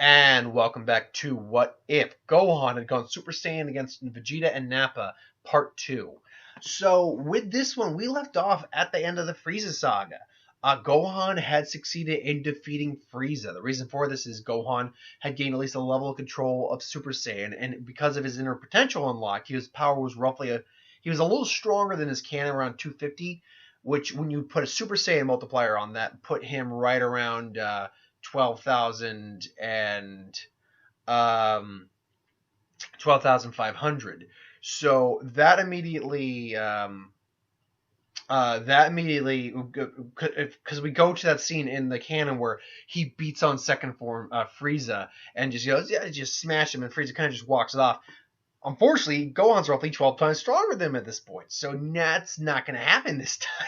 And welcome back to What If Gohan had gone Super Saiyan against Vegeta and Nappa, Part 2. So, with this one, we left off at the end of the Frieza saga. Gohan had succeeded in defeating Frieza. The reason for this is Gohan had gained at least a level of control of Super Saiyan, and because of his inner potential unlock, his power was he was a little stronger than his canon, around 250, which when you put a Super Saiyan multiplier on that, put him right around 12,000 and 12,500. So that immediately, because we go to that scene in the canon where he beats on second form Frieza and just goes, yeah, just smash him, and Frieza kind of just walks it off. Unfortunately, Gohan's roughly 12 times stronger than him at this point, so that's not going to happen this time.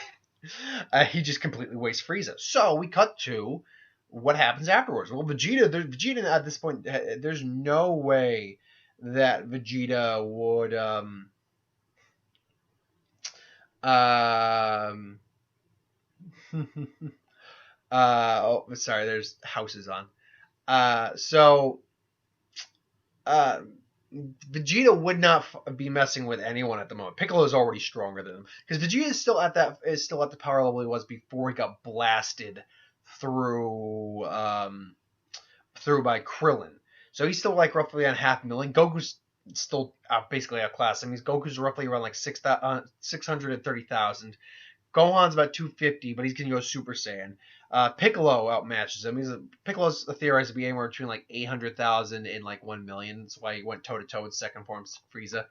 He just completely wastes Frieza. So we cut to what happens afterwards. Well, Vegeta at this point, there's no way that Vegeta would um oh, sorry, there's houses on. So uh Vegeta would not be messing with anyone at the moment. Piccolo is already stronger than him because Vegeta is still at the power level he was before he got blasted through through by Krillin. So he's still like roughly on 500,000. Goku's still basically outclassed. I mean, Goku's roughly around like 630,000. Gohan's about 250, but he's gonna go Super Saiyan. Piccolo outmatches him. Piccolo's theorized to be anywhere between like 800,000 and like 1,000,000. That's why he went toe to toe with second form Frieza.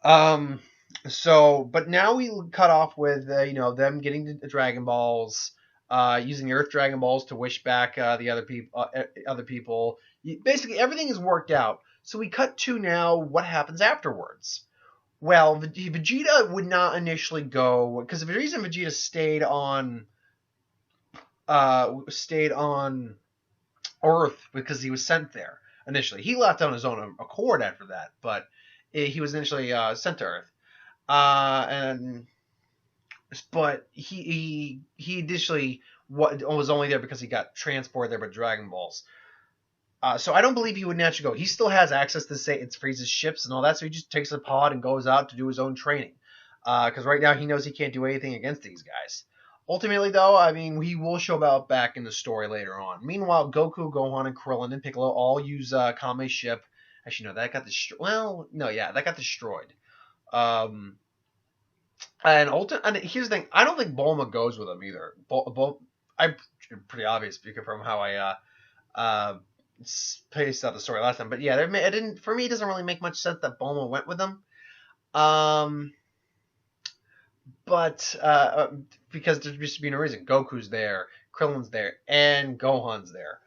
But now we cut off with them getting the Dragon Balls, using the Earth Dragon Balls to wish back the other people. Basically, everything is worked out. So we cut to now what happens afterwards. Well, Vegeta would not initially go because the reason Vegeta stayed on Earth because he was sent there initially. He left on his own accord after that, but he was initially sent to Earth. And but he initially was only there because he got transported there by Dragon Balls. So I don't believe he would naturally go. He still has access to say it's Frieza's ships and all that, so he just takes a pod and goes out to do his own training. Because right now he knows he can't do anything against these guys. Ultimately, though, I mean, he will show about back in the story later on. Meanwhile, Goku, Gohan, and Krillin and Piccolo all use Kame's ship. Actually, no, that got destroyed. Well, no, yeah, that got destroyed. Um, and here's the thing: I don't think Bulma goes with him either. I'm pretty obvious because from how I paced out the story last time. But yeah, it didn't. For me, it doesn't really make much sense that Bulma went with him. But because there used to be no reason. Goku's there, Krillin's there, and Gohan's there.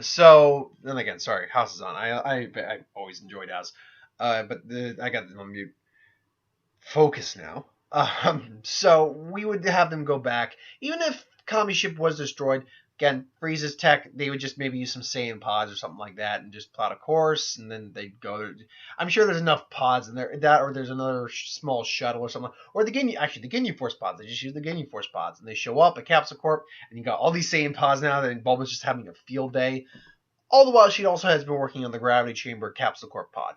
So then again, sorry, House is on. I always enjoyed House, but I got them on mute. Focus now. So we would have them go back, even if Kami's ship was destroyed. Again, Frieza's tech, they would just maybe use some Saiyan pods or something like that and just plot a course, and then they'd go. I'm sure there's enough pods in there, or there's another small shuttle or something. Or the Ginyu Force pods, they just use the Ginyu Force pods, and they show up at Capsule Corp, and you got all these Saiyan pods now, and Bulma's just having a field day. All the while, she also has been working on the Gravity Chamber Capsule Corp pod.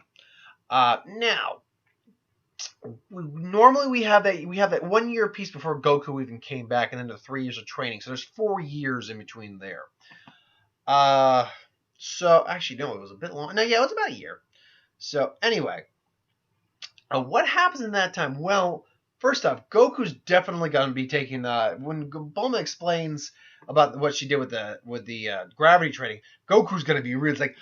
Now, normally we have that 1 year piece before Goku even came back, and then the 3 years of training. So there's 4 years in between there. So actually no, it was a bit long. No, yeah, it was about a year. So anyway, what happens in that time? Well, first off, Goku's definitely going to be taking when Bulma explains about what she did with the gravity training. Goku's going to be really like.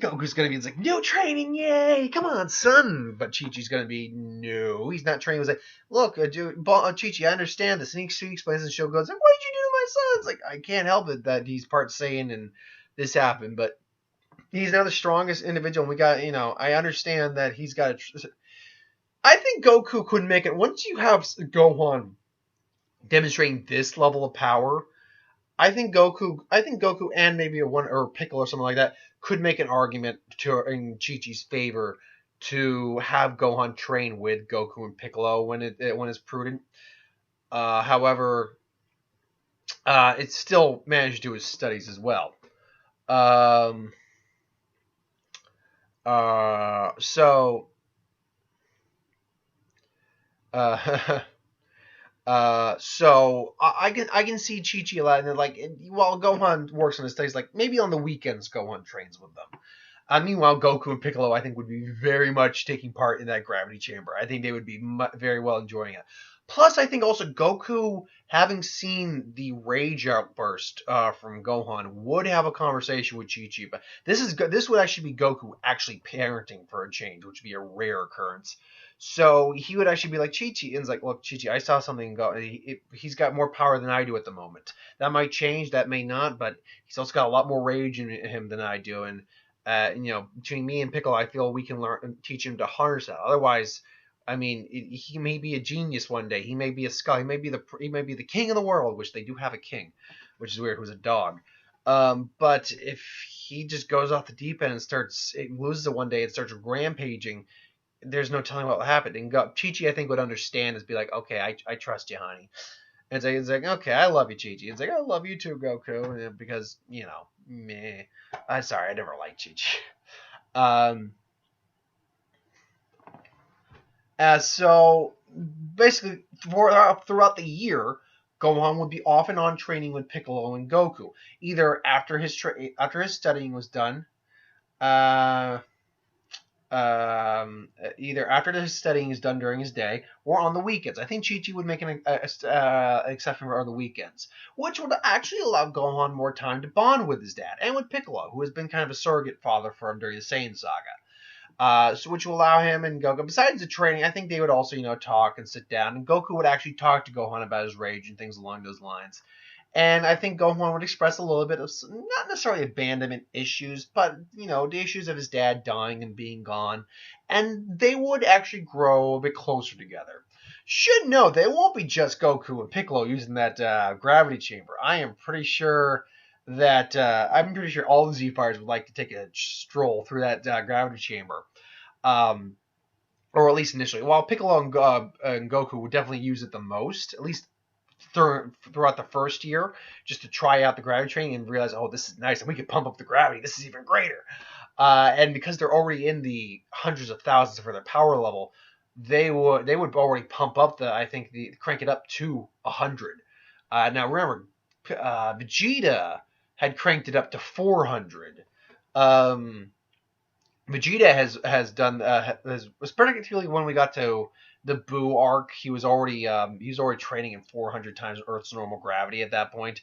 Goku's gonna be like, no training, yay! Come on, son. But Chi-Chi's gonna be, no, he's not training. He's like, look, dude, Chi-Chi, I understand this. And he explains, and Show goes, like, what did you do to my son? It's like, I can't help it that he's part Saiyan and this happened, but he's now the strongest individual. And we got, I understand that he's got. I think Goku couldn't make it once you have Gohan demonstrating this level of power. I think Goku and maybe a one or Piccolo or something like that could make an argument in Chi-Chi's favor to have Gohan train with Goku and Piccolo when it's prudent. However, it still managed to do his studies as well. Um, so uh, I can see Chi-Chi a lot, and then, like, while Gohan works on his studies, like maybe on the weekends Gohan trains with them. Meanwhile, Goku and Piccolo, I think, would be very much taking part in that gravity chamber. I think they would be very well enjoying it. Plus, I think also Goku, having seen the rage outburst from Gohan, would have a conversation with Chi Chi. But this would actually be Goku actually parenting for a change, which would be a rare occurrence. So he would actually be like, Chi Chi, and it's like, look, Chi Chi, I saw something go. He's got more power than I do at the moment. That might change, that may not, but he's also got a lot more rage in him than I do, and between me and Piccolo, I feel we can learn and teach him to harness that. Otherwise, I mean, he may be a genius one day. He may be a skull. He may be the king of the world, which they do have a king, which is weird. Who's a dog. But if he just goes off the deep end and loses it one day and starts rampaging, there's no telling what will happen. And Chi-Chi, I think, would understand, and be like, okay, I trust you, honey. And it's like, okay, I love you, Chi-Chi. It's like, I love you too, Goku, because, meh. I'm sorry, I never liked Chi-Chi. So basically, throughout the year, Gohan would be off and on training with Piccolo and Goku, either after his studying was done, uh, either after his studying is done during his day or on the weekends. I think Chi-Chi would make an exception for the weekends, which would actually allow Gohan more time to bond with his dad and with Piccolo, who has been kind of a surrogate father for him during the Saiyan saga. So which will allow him and Goku, besides the training, I think they would also, talk and sit down, and Goku would actually talk to Gohan about his rage and things along those lines. And I think Gohan would express a little bit of, not necessarily abandonment issues, but, the issues of his dad dying and being gone. And they would actually grow a bit closer together. Should know, they won't be just Goku and Piccolo using that gravity chamber. I'm pretty sure all the Z Fighters would like to take a stroll through that gravity chamber. Or at least initially. While Piccolo and Goku would definitely use it the most, at least throughout the first year, just to try out the gravity training and realize, oh, this is nice, and we can pump up the gravity. This is even greater. And because they're already in the hundreds of thousands for their power level, they would already pump up crank it up to 100. Now remember, Vegeta had cranked it up to 400. Vegeta has done was particularly when we got to the Boo arc. He was already training in 400 times Earth's normal gravity at that point.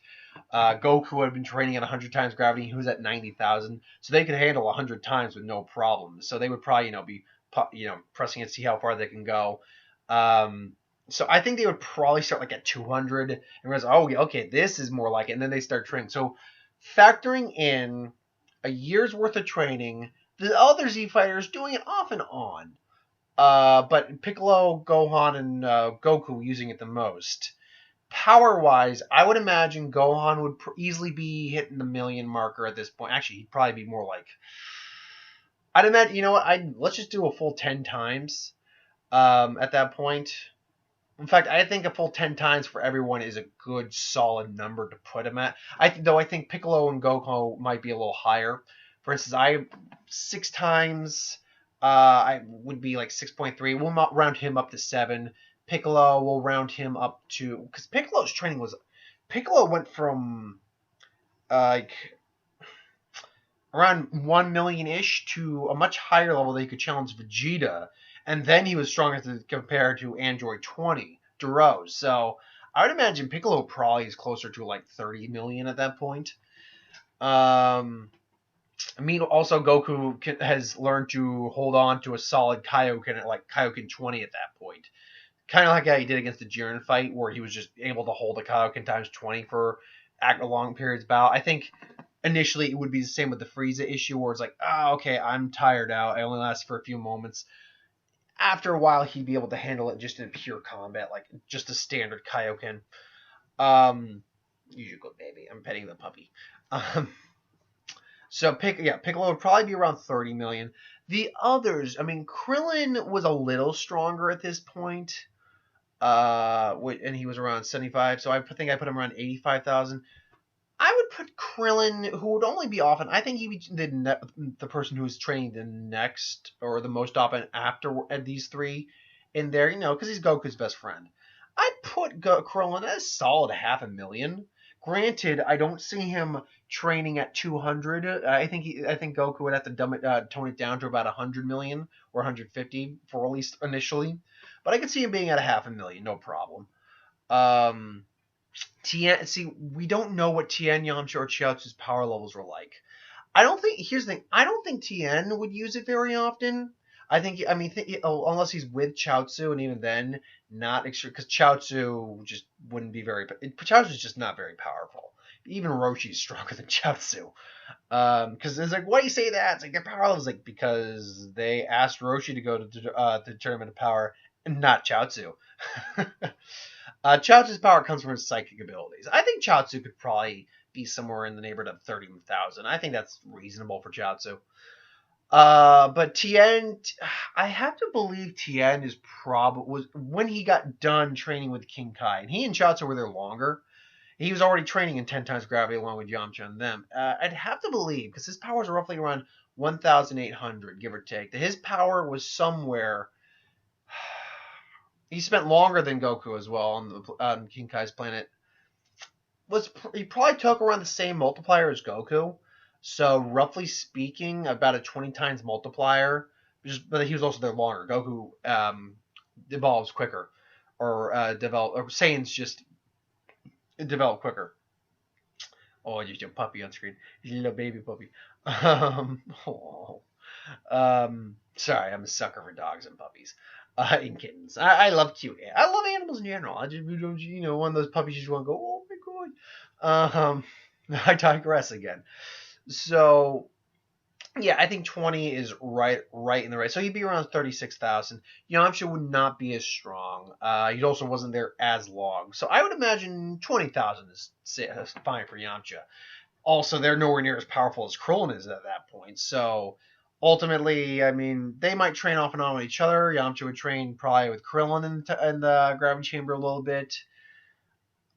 Goku had been training at 100 times gravity. He was at 90,000, so they could handle 100 times with no problem. So they would probably be pressing it to see how far they can go. So I think they would probably start like at 200 and realize, oh, okay, this is more like it, and then they start training. So factoring in a year's worth of training, the other Z Fighters doing it off and on. But Piccolo, Gohan, and Goku using it the most. Power-wise, I would imagine Gohan would easily be hitting the million marker at this point. Actually, he'd probably be more like... I'd imagine, let's just do a full 10 times at that point. In fact, I think a full 10 times for everyone is a good, solid number to put him at. I think Piccolo and Goku might be a little higher. For instance, 6 times... I would be like 6.3. We'll round him up to 7. Piccolo will round him up to, because Piccolo went from like around 1 million ish to a much higher level that he could challenge Vegeta, and then he was stronger compared to Android 20 Duro. So I would imagine Piccolo probably is closer to like 30 million at that point. Also, Goku has learned to hold on to a solid Kaioken at like Kaioken 20 at that point. Kind of like how he did against the Jiren fight, where he was just able to hold a Kaioken times 20 for a long periods of battle. I think initially it would be the same with the Frieza issue, where it's like, okay, I'm tired out. I only last for a few moments. After a while, he'd be able to handle it just in pure combat, like just a standard Kaioken. You should go, baby. I'm petting the puppy. So Piccolo would probably be around 30 million. The others, Krillin was a little stronger at this point. And he was around 75, so I think I put him around 85,000. I would put Krillin, who would only be often. I think he would be the person who is training the next or the most often after these three in there, because he's Goku's best friend. I'd put Krillin at a solid 500,000. Granted, I don't see him training at 200. I think Goku would have to tone it down to about 100 million or 150 for at least initially. But I could see him being at a 500,000, no problem. Tien, see, we don't know what Tien, Yamcha, or Chiaotzu's power levels were like. Here's the thing. I don't think Tien would use it very often. Unless he's with Chiaotzu, and even then, not extra, because Chiaotzu just wouldn't be very. Chiaotzu's just not very powerful. Even Roshi is stronger than Chiaotzu. Because it's like, why do you say that? It's like their power levels, like because they asked Roshi to go to the tournament of power, and not Chiaotzu. Chiaotzu's power comes from his psychic abilities. I think Chiaotzu could probably be somewhere in the neighborhood of 30,000. I think that's reasonable for Chiaotzu. But Tien, I have to believe Tien was when he got done training with King Kai, and he and Chiaotzu were there longer. He was already training in 10 times gravity along with Yamcha and them. I'd have to believe, because his powers are roughly around 1,800, give or take, that his power was somewhere. He spent longer than Goku as well on King Kai's planet. He probably took around the same multiplier as Goku. So roughly speaking, about a 20 times multiplier. But he was also there longer. Goku evolves quicker, or Saiyans just develop quicker. Oh, just a puppy on screen. He's a little baby puppy. Sorry, I'm a sucker for dogs and puppies. And kittens. I love cute. I love animals in general. I just, one of those puppies you just want to go, oh my god. I digress again. So, yeah, I think 20 is right in the right. So he'd be around 36,000. Yamcha would not be as strong. He also wasn't there as long. So I would imagine 20,000 is fine for Yamcha. Also, they're nowhere near as powerful as Krillin is at that point. So ultimately, I mean, they might train off and on with each other. Yamcha would train probably with Krillin in the gravity chamber a little bit.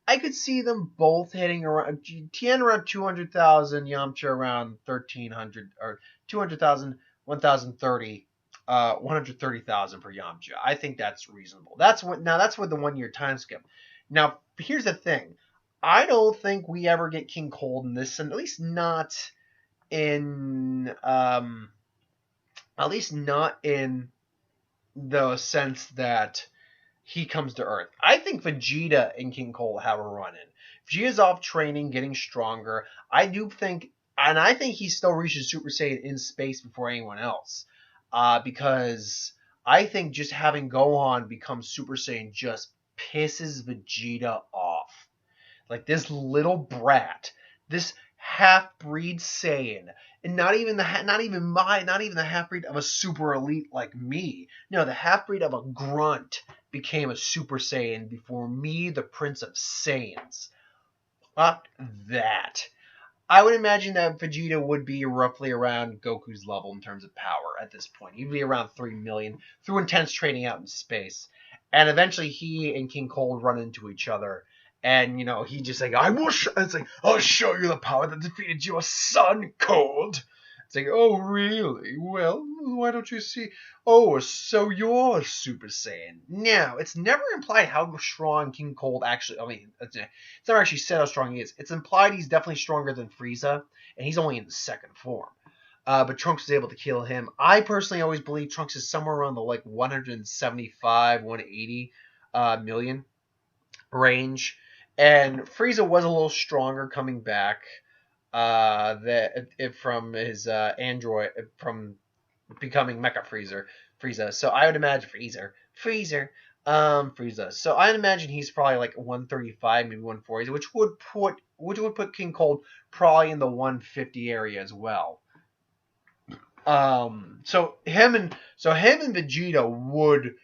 I could see them both hitting around Tien around 200,000, Yamcha around 1,300 or 200,000, 1,030, 130,000 for Yamcha. I think that's reasonable. That's with the 1 year time skip. Now here's the thing. I don't think we ever get King Cold in this, and at least not in the sense that he comes to Earth. I think Vegeta and King Cold have a run-in. Vegeta's off training, getting stronger. I think he still reaches Super Saiyan in space before anyone else. Because I think just having Gohan become Super Saiyan just pisses Vegeta off. Like this little brat, this half-breed Saiyan, and not even the half-breed of a super elite like me. No, the half-breed of a grunt became a Super Saiyan before me, the Prince of Saiyans. Fuck that. I would imagine that Vegeta would be roughly around Goku's level in terms of power at this point. He'd be around 3 million through intense training out in space. And eventually he and King Cold run into each other. And, he just like, I'll show you the power that defeated your son, Cold. It's like, oh, really? Well, why don't you see? Oh, so you're Super Saiyan. Now, it's never implied how strong King Cold actually, it's never actually said how strong he is. It's implied he's definitely stronger than Frieza, and he's only in the second form. But Trunks was able to kill him. I personally always believe Trunks is somewhere around the 175, 180 million range. And Frieza was a little stronger coming back from his android, from becoming Mecha Frieza. So I would imagine Frieza. So I would imagine he's probably like 135, maybe 140, which would put King Cold probably in the 150 area as well. So him and Vegeta would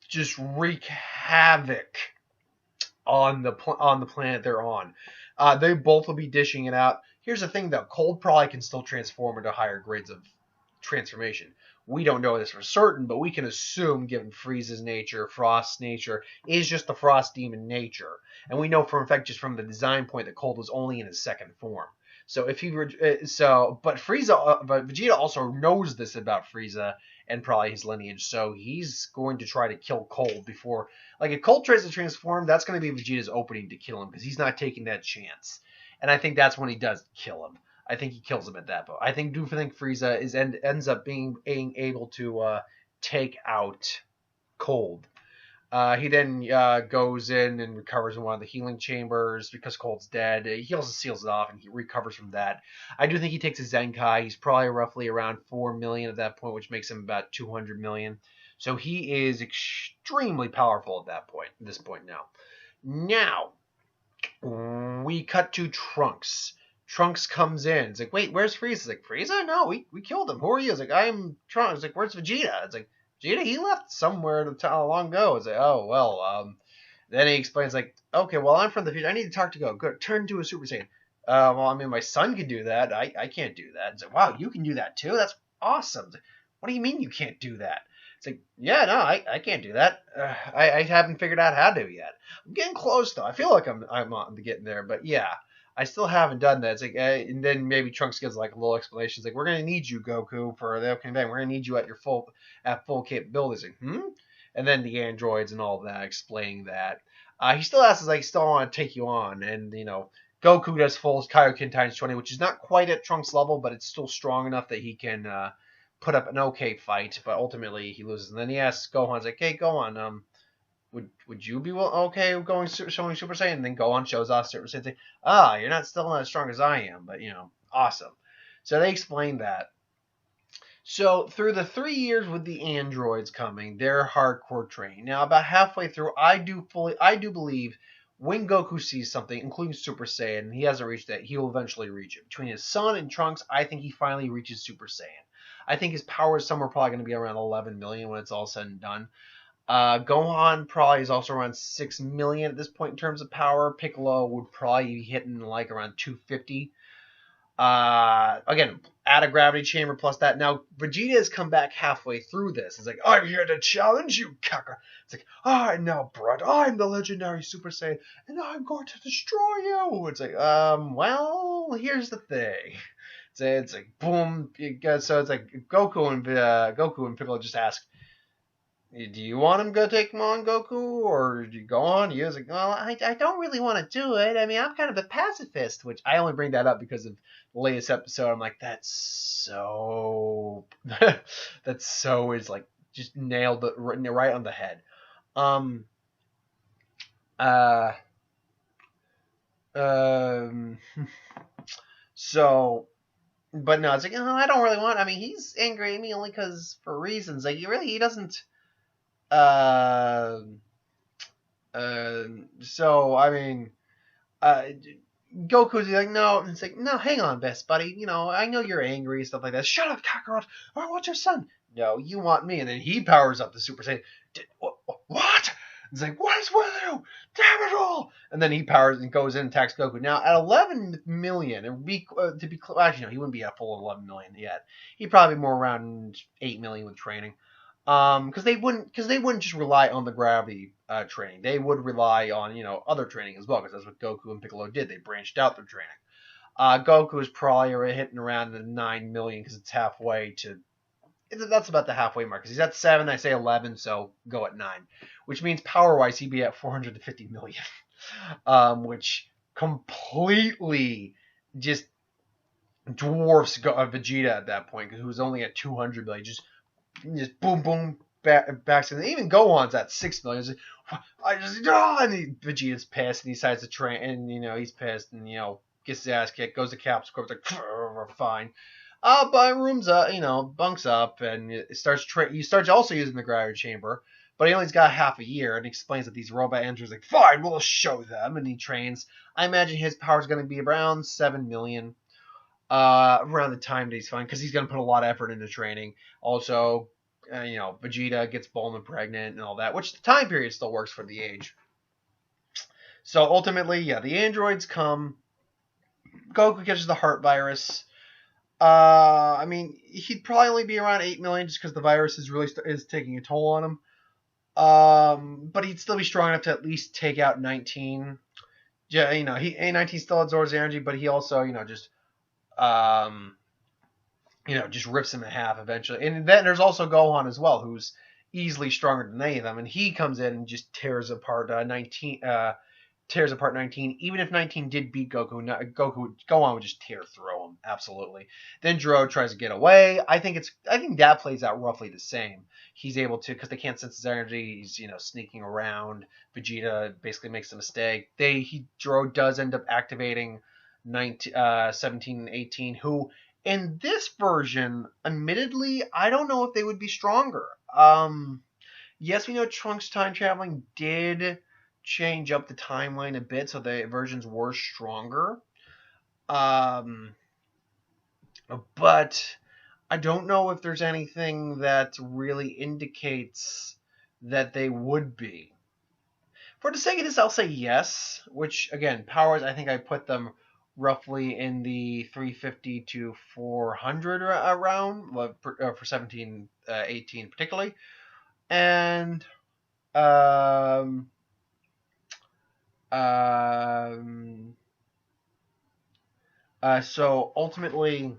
just wreak havoc on the planet they're on. They both will be dishing it out. Here's the thing, though. Cold probably can still transform into higher grades of transformation. we don't know this for certain, but we can assume, given Frieza's nature, Frost's nature, is just the Frost demon nature. And we know for a fact just from the design point that Cold was only in his second form. So if he were, but Vegeta also knows this about Frieza and probably his lineage, so he's going to try to kill Cold before, like if Cold tries to transform, that's going to be Vegeta's opening to kill him because he's not taking that chance. And I think that's when he does kill him. I think he kills him at that point. I think Frieza ends up being able to take out Cold. He then goes in and recovers in one of the healing chambers because Cold's dead. He also seals it off and he recovers from that. I do think he takes a Zenkai. He's probably roughly around 4 million at that point, which makes him about 200 million. So he is extremely powerful at this point now. Now, we cut to Trunks. Trunks comes in. It's like, wait, where's Frieza? It's like, Frieza? No, we killed him. Who are you? It's like, I'm Trunks. It's like, where's Vegeta? It's like, Vegeta, he left somewhere long ago. It's like, oh, well, then he explains, like, okay, well, I'm from the future. I need to talk to Goku. Turn to a Super Saiyan. Well, I mean, my son can do that. I can't do that. It's like, wow, you can do that too? That's awesome. It's like, what do you mean you can't do that? It's like, yeah, no, I can't do that. I haven't figured out how to yet. I'm getting close, though. I feel like I'm on to getting there, but yeah. I still haven't done that. It's like, and then maybe Trunks gives like a little explanation. It's like, we're gonna need you, Goku, for the upcoming event. We're gonna need you at your full capabilities. Like, And then the androids and all of that explaining that. He still asks, like, still want to take you on, and Goku does full Kaioken times 20, which is not quite at Trunks level, but it's still strong enough that he can put up an okay fight. But ultimately, he loses. And then he asks Gohan, it's like, hey, Gohan, would you be okay going showing Super Saiyan? And then Gohan shows off Super Saiyan, saying, you're not still as strong as I am, but awesome. So they explain that. So through the 3 years with the androids coming, they're hardcore training. Now about halfway through, I do believe when Goku sees something, including Super Saiyan, and he hasn't reached that, he will eventually reach it. Between his son and Trunks, I think he finally reaches Super Saiyan. I think his power is somewhere probably going to be around 11 million when it's all said and done. Gohan probably is also around 6 million at this point in terms of power. Piccolo would probably be hitting like around 250. Again, add a gravity chamber plus that. Now, Vegeta has come back halfway through this. It's like, I'm here to challenge you, Kaka. It's like, now, Brett, I'm the legendary Super Saiyan, and I'm going to destroy you. It's like, well, here's the thing. It's like, boom. So it's like Goku and Piccolo just ask, do you want him to take him on, Goku, or do you go on? He was like, well, I don't really want to do it. I mean, I'm kind of a pacifist, which I only bring that up because of the latest episode. I'm like, that's so is like just nailed it right on the head. So, but no, it's like, I don't really want. I mean, he's angry at me only because for reasons like he doesn't. So I mean, Goku's like, no, and it's like, no, hang on, best buddy. I know you're angry and stuff like that. Shut up, Kakarot. I want your son. No, you want me. And then he powers up the Super Saiyan. What? It's like, what is with you? Damn it all! And then he powers and goes in and attacks Goku. Now at 11 million, it would be actually no, he wouldn't be at full 11 million yet. He'd probably be more around 8 million with training. Because they wouldn't just rely on the gravity training. They would rely on other training as well, because that's what Goku and Piccolo did. They branched out their training. Goku is probably hitting around the 9 million because it's halfway to. That's about the halfway mark. Because he's at 7, I say 11, so go at 9, which means power-wise he'd be at 450 million, which completely just dwarfs Vegeta at that point, because he was only at 200 million. Just boom, boom, back. And even Gohan's at 6 million. And Vegeta's pissed, and he decides to train, and he's pissed, and gets his ass kicked, goes to Capsule Corp, like fine. But rooms up, bunks up, and it starts. He starts also using the gravity chamber, but he only's got half a year, and explains that these robot androids like, fine, we'll show them, and he trains. I imagine his power's going to be around 7 million. Around the time that he's fine, because he's going to put a lot of effort into training. Also, Vegeta gets Bulma pregnant and all that, which the time period still works for the age. So ultimately, the androids come. Goku catches the heart virus. I mean, he'd probably only be around 8 million just because the virus is really is taking a toll on him. But he'd still be strong enough to at least take out 19. Yeah, he A19 still absorbs energy, but he also, um, just rips him in half eventually. And then there's also Gohan as well, who's easily stronger than any of them, and he comes in and just tears apart 19. Tears apart 19. Even if 19 did beat Goku, Gohan would just tear through him. Absolutely. Then Jiro tries to get away. I think that plays out roughly the same. He's able to, because they can't sense his energy. He's sneaking around. Vegeta basically makes a mistake. Jiro does end up activating 17 and 18, who in this version, admittedly, I don't know if they would be stronger. Yes, we know Trunks time traveling did change up the timeline a bit, so the versions were stronger. But I don't know if there's anything that really indicates that they would be. For the sake of this, I'll say yes, which, again, powers, I think I put them roughly in the 350 to 400 around, for 17, 18 particularly. And so ultimately,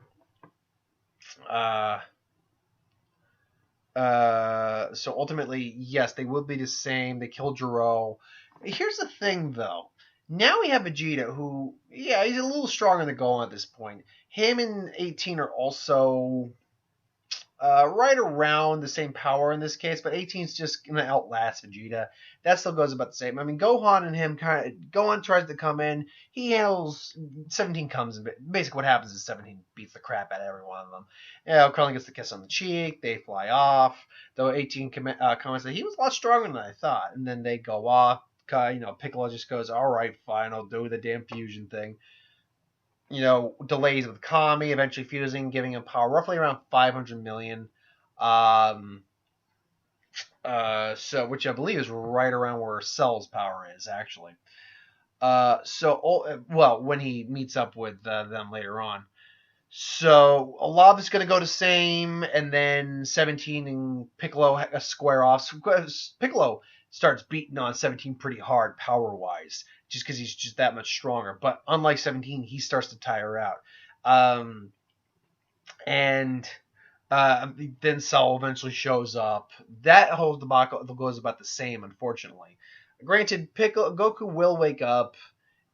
yes, they will be the same. They killed Jiro. Here's the thing, though. Now we have Vegeta, who, yeah, he's a little stronger than Gohan at this point. Him and 18 are also right around the same power in this case, but 18's just going to outlast Vegeta. That still goes about the same. I mean, Gohan and him Gohan tries to come in. He handles, 17 comes in. Basically what happens is 17 beats the crap out of every one of them. Krillin gets the kiss on the cheek. They fly off. Though 18 comments that he was a lot stronger than I thought. And then they go off. Piccolo just goes, all right, fine, I'll do the damn fusion thing. Delays with Kami, eventually fusing, giving him power roughly around 500 million. Which I believe is right around where Cell's power is, actually. When he meets up with them later on. So a lot of it's going to go the same, and then 17 and Piccolo square off. Piccolo starts beating on 17 pretty hard power-wise, just because he's just that much stronger. But unlike 17, he starts to tire out. And then Cell eventually shows up. That whole debacle goes about the same, unfortunately. Granted, Goku will wake up,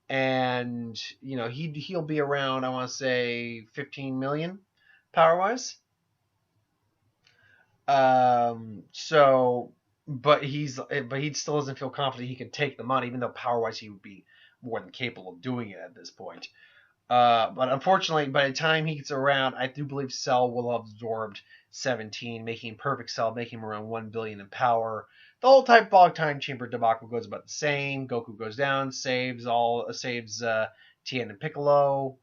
and he'll be around, I want to say, 15 million power-wise. But he still doesn't feel confident he can take them on, even though power-wise he would be more than capable of doing it at this point. But unfortunately, by the time he gets around, I do believe Cell will have absorbed 17, making Perfect Cell, making him around 1 billion in power. The whole Type time chamber debacle goes about the same. Goku goes down, saves Tien and Piccolo,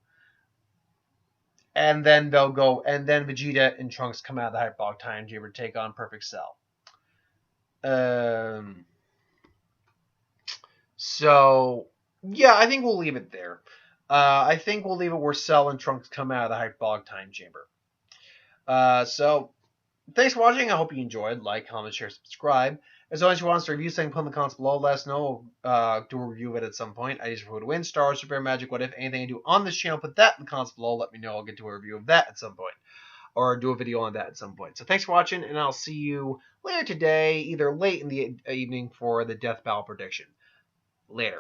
and then Vegeta and Trunks come out of the Hyperbolic Time Chamber to take on Perfect Cell. So yeah, I think we'll leave it there. I think we'll leave it where Cell and Trunks come out of the Hyperbolic Time Chamber. So thanks for watching. I hope you enjoyed. Like, comment, share, subscribe. As always, if you want us to review something, put in the comments below. Let us know. Do a review of it at some point. I just who would win. Star Wars, Super Magic, what if, anything I do on this channel, put that in the comments below. Let me know. I'll get to a review of that at some point. Or do a video on that at some point. So thanks for watching, and I'll see you later today, either late in the evening for the Death Battle prediction. Later.